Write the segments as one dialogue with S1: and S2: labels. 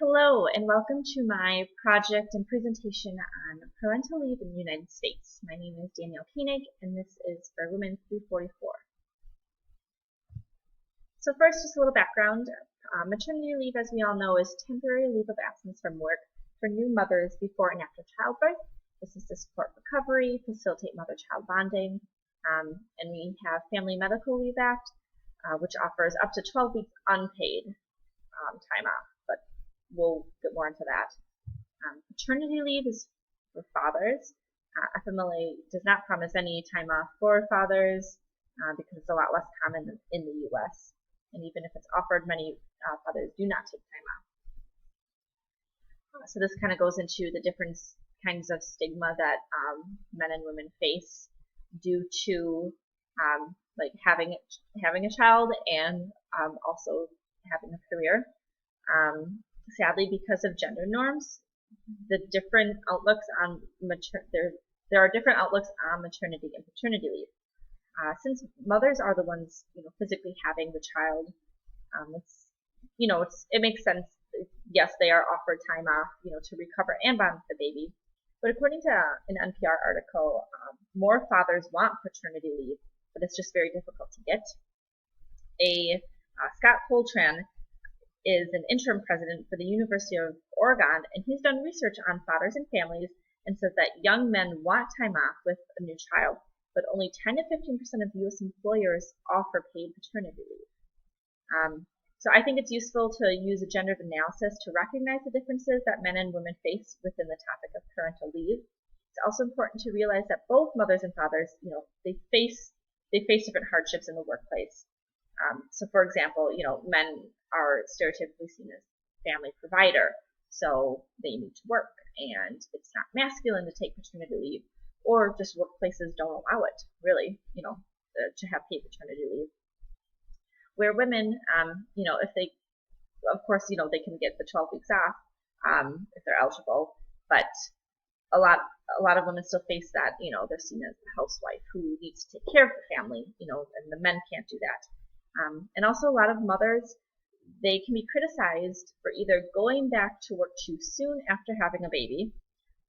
S1: Hello, and welcome to my project and presentation on parental leave in the United States. My name is Danielle Koenig, and this is for Women through 44. So first, just a little background. Maternity leave, as we all know, is temporary leave of absence from work for new mothers before and after childbirth. This is to support recovery, facilitate mother-child bonding, and we have Family Medical Leave Act, which offers up to 12 weeks unpaid time off. We'll get more into that. Paternity leave is for fathers. FMLA does not promise any time off for fathers because it's a lot less common in the U.S. And even if it's offered, many fathers do not take time off. So this kind of goes into the different kinds of stigma that men and women face due to like having a child and also having a career. Sadly, because of gender norms, the different outlooks on there are different outlooks on maternity and paternity leave. Since mothers are the ones, physically having the child, it makes sense. Yes, they are offered time off, to recover and bond with the baby. But according to an NPR article, more fathers want paternity leave, but it's just very difficult to get. Scott Coltrane is an interim president for the University of Oregon, and he's done research on fathers and families and says that young men want time off with a new child, but only 10 to 15% of U.S. employers offer paid paternity leave. So I think it's useful to use a gendered analysis to recognize the differences that men and women face within the topic of parental leave. It's also important to realize that both mothers and fathers, they face different hardships in the workplace. So for example, men are stereotypically seen as family provider, so they need to work, and it's not masculine to take paternity leave, or just workplaces don't allow it, really, to have paid paternity leave. Where women, if they, of course, they can get the 12 weeks off, if they're eligible, but a lot of women still face that, they're seen as the housewife who needs to take care of the family, and the men can't do that. And also a lot of mothers, they can be criticized for either going back to work too soon after having a baby,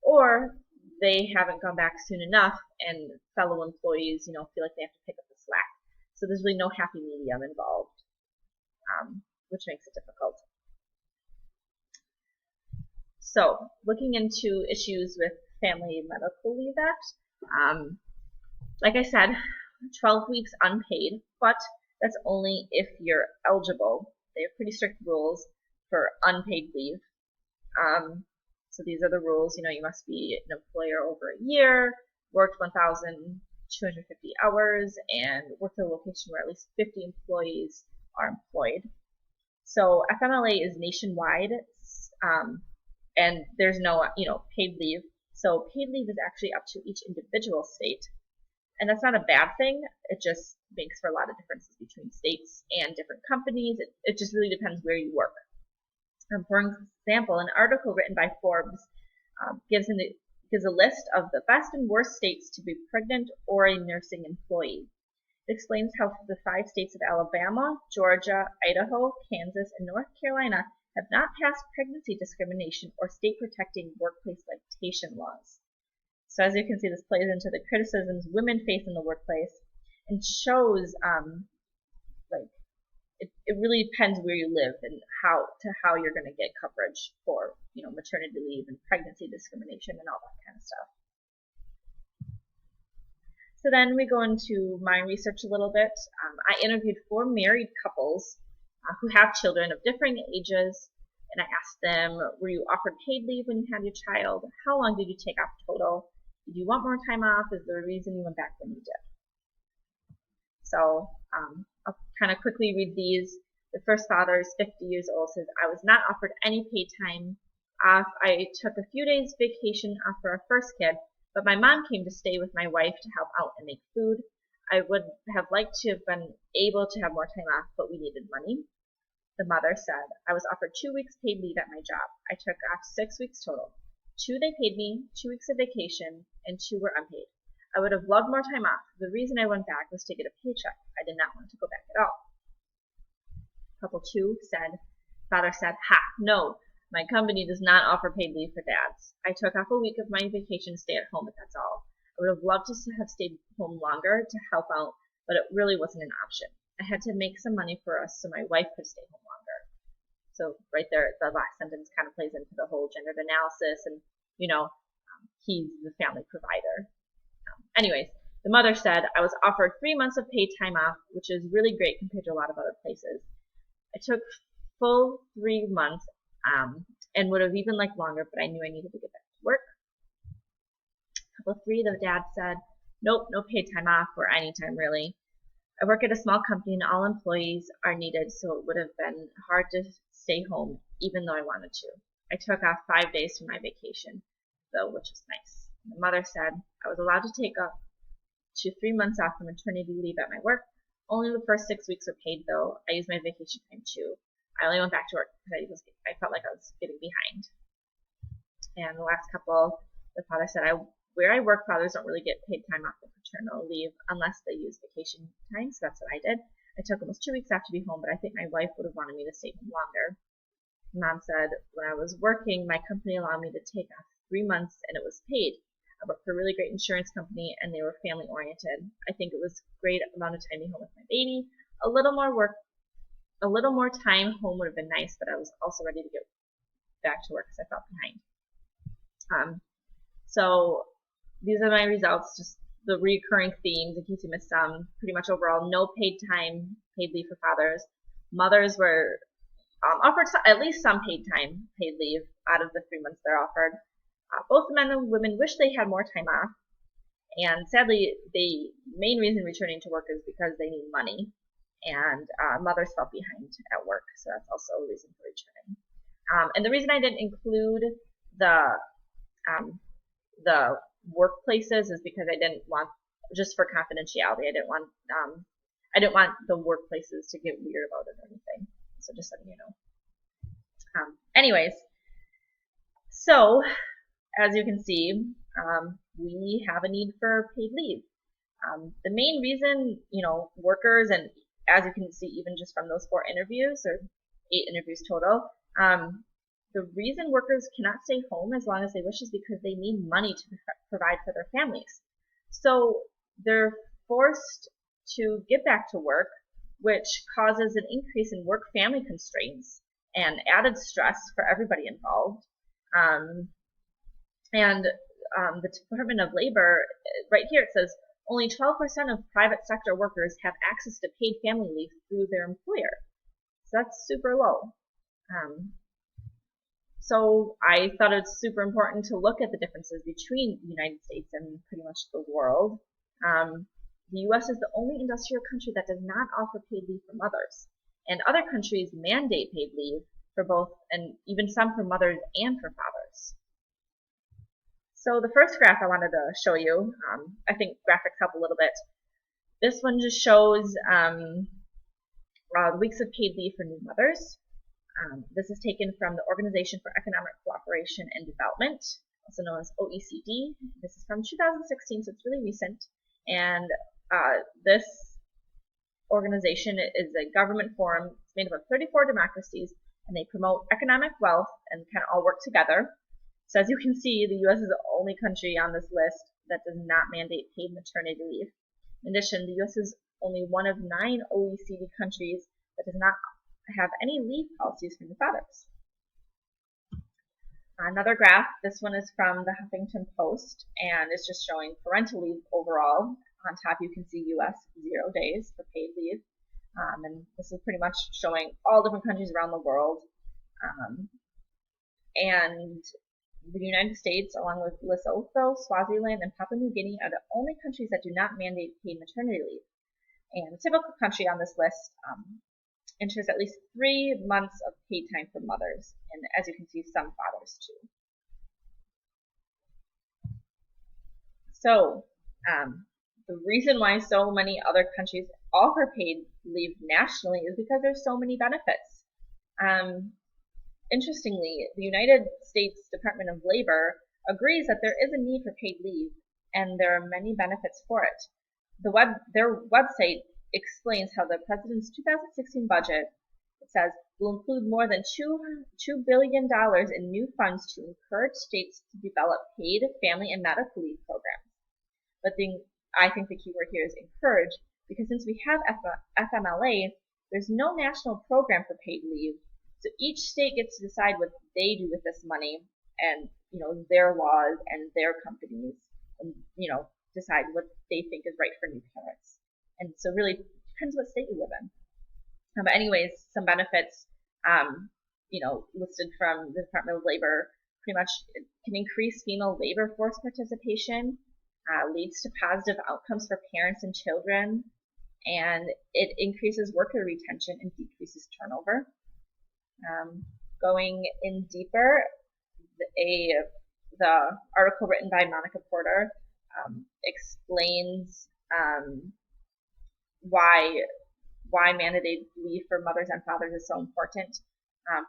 S1: or they haven't gone back soon enough and fellow employees, feel like they have to pick up the slack. So there's really no happy medium involved, which makes it difficult. So looking into issues with Family Medical Leave Act, like I said, 12 weeks unpaid, but that's only if you're eligible. They have pretty strict rules for unpaid leave. So these are the rules. You must be an employer over a year, worked 1,250 hours, and worked at a location where at least 50 employees are employed. So FMLA is nationwide, and there's no, paid leave. So paid leave is actually up to each individual state. And that's not a bad thing. It just makes for a lot of differences between states and different companies. It just really depends where you work. For example, an article written by Forbes gives a list of the best and worst states to be pregnant or a nursing employee. It explains how the 5 states of Alabama, Georgia, Idaho, Kansas, and North Carolina have not passed pregnancy discrimination or state-protecting workplace lactation laws. So as you can see, this plays into the criticisms women face in the workplace and shows, it really depends where you live and how you're going to get coverage for, maternity leave and pregnancy discrimination and all that kind of stuff. So then we go into my research a little bit. I interviewed 4 married couples who have children of differing ages, and I asked them, were you offered paid leave when you had your child? How long did you take off total? Did you want more time off? Is there a reason you went back when you did? So I'll kind of quickly read these. The first father is 50 years old, says, I was not offered any paid time off. I took a few days vacation off for our first kid, but my mom came to stay with my wife to help out and make food. I would have liked to have been able to have more time off, but we needed money. The mother said, I was offered 2 weeks paid leave at my job. I took off 6 weeks total. 2 they paid me, 2 weeks of vacation, and 2 were unpaid. I would have loved more time off. The reason I went back was to get a paycheck. I did not want to go back at all. Couple 2 said, father said, ha, no, My company does not offer paid leave for dads. I took off a week of my vacation to stay at home, but that's all. I would have loved to have stayed home longer to help out, but it really wasn't an option. I had to make some money for us so my wife could stay home longer. So right there, the last sentence kind of plays into the whole gendered analysis, and he's the family provider. Anyways, the mother said, I was offered 3 months of paid time off, which is really great compared to a lot of other places. I took full 3 months and would have even liked longer, but I knew I needed to get back to work. Couple 3, the dad said, nope, no paid time off or any time really. I work at a small company and all employees are needed, so it would have been hard to stay home even though I wanted to. I took off 5 days from my vacation, though, which was nice. The mother said, I was allowed to take up to 3 months off for maternity leave at my work. Only the first 6 weeks were paid, though. I used my vacation time too. I only went back to work because I felt like I was getting behind. And the last couple, the father said, where I work, fathers don't really get paid time off for paternal leave unless they use vacation time, so that's what I did. I took almost 2 weeks off to be home, but I think my wife would have wanted me to stay home longer. Mom said, when I was working, my company allowed me to take off 3 months, and it was paid. I worked for a really great insurance company, and they were family-oriented. I think it was a great amount of time to be home with my baby. A little more time home would have been nice, but I was also ready to get back to work because I felt behind. So these are my results, just the recurring themes in case you missed some. Pretty much overall, no paid leave for fathers. Mothers were offered at least some paid leave out of the 3 months they're offered. Both men and women wish they had more time off, and sadly, the main reason returning to work is because they need money, and mothers felt behind at work, so that's also a reason for returning. And the reason I didn't include the workplaces is because I didn't want, just for confidentiality, I didn't want the workplaces to get weird about it or anything. So just letting you know. Anyways, so as you can see, we have a need for paid leave. The main reason, workers, and as you can see, even just from those 4 interviews, or 8 interviews total, the reason workers cannot stay home as long as they wish is because they need money to provide for their families. So they're forced to get back to work, which causes an increase in work-family constraints and added stress for everybody involved. The Department of Labor, right here it says, only 12% of private sector workers have access to paid family leave through their employer. So that's super low. So I thought it's super important to look at the differences between the United States and pretty much the world. The U.S. is the only industrial country that does not offer paid leave for mothers. And other countries mandate paid leave for both, and even some for mothers and for fathers. So the first graph I wanted to show you, I think graphics help a little bit. This one just shows weeks of paid leave for new mothers. This is taken from the Organization for Economic Cooperation and Development, also known as OECD. This is from 2016, so it's really recent. And this organization is a government forum. It's made up of 34 democracies, and they promote economic wealth and kind of all work together. So as you can see, the U.S. is the only country on this list that does not mandate paid maternity leave. In addition, the U.S. is only one of 9 OECD countries that does not have any leave policies for the fathers. Another graph, this one is from the Huffington Post, and it's just showing parental leave overall. On top you can see U.S. 0 days for paid leave. And this is pretty much showing all different countries around the world. And the United States, along with Lesotho, Swaziland, and Papua New Guinea, are the only countries that do not mandate paid maternity leave. And the typical country on this list ensures at least 3 months of paid time for mothers, and as you can see, some fathers too. So, the reason why so many other countries offer paid leave nationally is because there's so many benefits. Interestingly, the United States Department of Labor agrees that there is a need for paid leave, and there are many benefits for it. Their website explains how the President's 2016 budget It says, will include more than $2 billion in new funds to encourage states to develop paid family and medical leave programs. But I think the key word here is encourage, because since we have FMLA, there's no national program for paid leave. So each state gets to decide what they do with this money and, their laws and their companies, and, decide what they think is right for new parents. And so really depends what state you live in. But anyways, some benefits, listed from the Department of Labor, pretty much it can increase female labor force participation, leads to positive outcomes for parents and children, and it increases worker retention and decreases turnover. Going in deeper, the article written by Monica Porter explains why mandated leave for mothers and fathers is so important.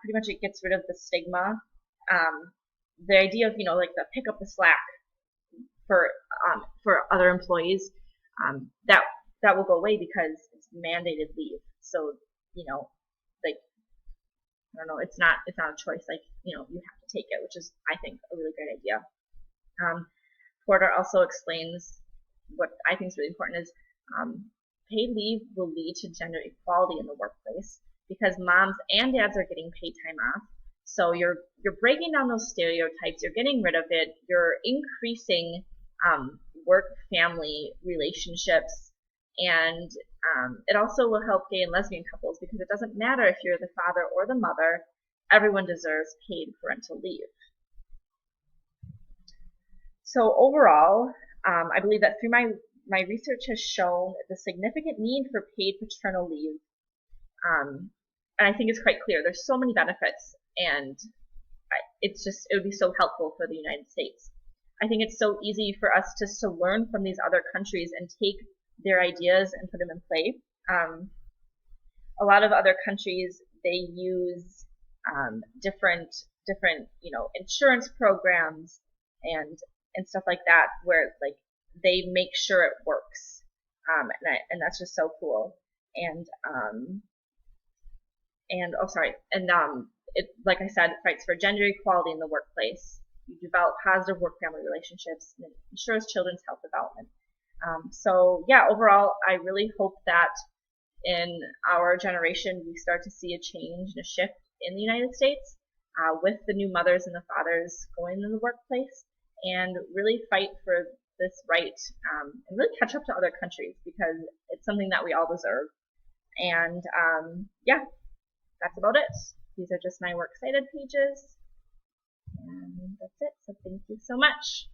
S1: Pretty much it gets rid of the stigma. The idea of, like the pick up the slack for other employees, that will go away because it's mandated leave. So, like, I don't know, it's not a choice. Like, you have to take it, which is, I think, a really great idea. Porter also explains what I think is really important is paid leave will lead to gender equality in the workplace because moms and dads are getting paid time off. So you're breaking down those stereotypes. You're getting rid of it. You're increasing work-family relationships, and it also will help gay and lesbian couples because it doesn't matter if you're the father or the mother. Everyone deserves paid parental leave. So overall, I believe that through my research has shown the significant need for paid paternal leave, and I think it's quite clear. There's so many benefits, and it would be so helpful for the United States. I think it's so easy for us just to learn from these other countries and take their ideas and put them in play. A lot of other countries, they use different insurance programs and stuff like that, where like they make sure it works, and that's just so cool. And it, like I said, fights for gender equality in the workplace. You develop positive work-family relationships, and it ensures children's health development. So yeah, overall, I really hope that in our generation we start to see a change and a shift in the United States with the new mothers and the fathers going in the workplace, and really fight for this right and really catch up to other countries because it's something that we all deserve. And yeah, that's about it. These are just my works cited pages. And that's it. So thank you so much.